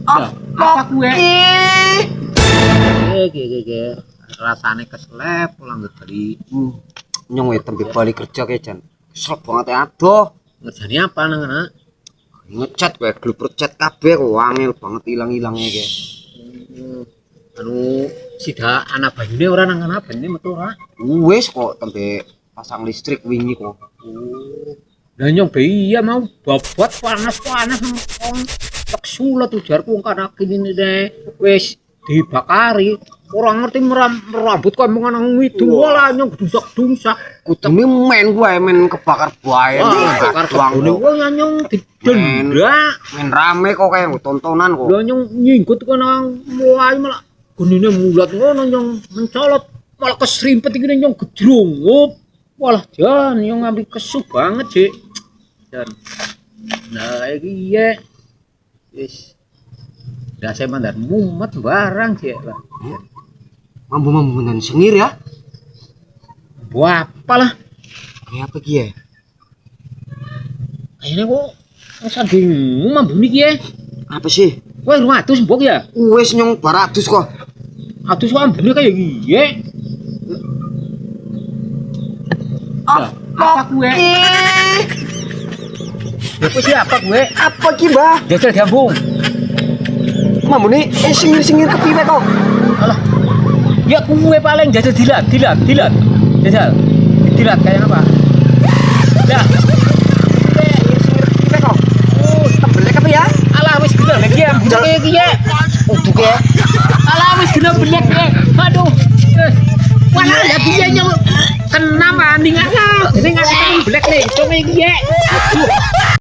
Apa kuwe? Ge. Rasane keslep pulang dari Nyong tembe balik kerja ke Jan. Kesel banget ya adoh. ngerjani apa nang kana? Ngecat kowe gluper cat kabeh kok wangil banget ilang-ilange ge. Anu sida anak banyune ora nang kana banyune metu ora? Wis kok tembe pasang listrik wingi kok. Lah nyong be iya mau bobot panas-panas wong tek sulet ujarku wong kana kene wis dibakari. Ora ngerti merambut kok emang nang widu lah nyong dusak-dusak. Kudune men kuwi men kebakar bae. Bakar kebune wong nyong didenda. Men rame kok kayak tontonan kok. Lah nyong nyinggut kok nang mulai malah gunine mulat ngono nyong mencolot malah kesrimpet iki nyong gejrungup. Walah jan nyong ngambil kesu banget sih. Jan. Nah iki ya wis dase mandar mumet barang sih lah. Mambu-mambu dan sengir ya. Apalah Kayak apa ki ya? kayaknya kok saking mambu niki ya. Apa sih? Kowe rumah atus mbok ya? Wis nyong baratus kok. Atus kok ambune kayak giye. Apa kuwe? Apa siapa kuwe? Apa ki, Mbah? Jajal diambung. Mamune sengir-sengir kepiwe kok? Alah. Ya kuwe paling jajal dilat. Jajal. Dilat kayak apa? Dah. Kepiwe kok? Tembelek apa ya? Alah wis bener lagi ya, budak kayak giye. Uduk ya. Alah wis bener belek ya. Aduh. Wala lagi ya nyong kena manding alah. Sing belek nih, cuma giye. Aduh.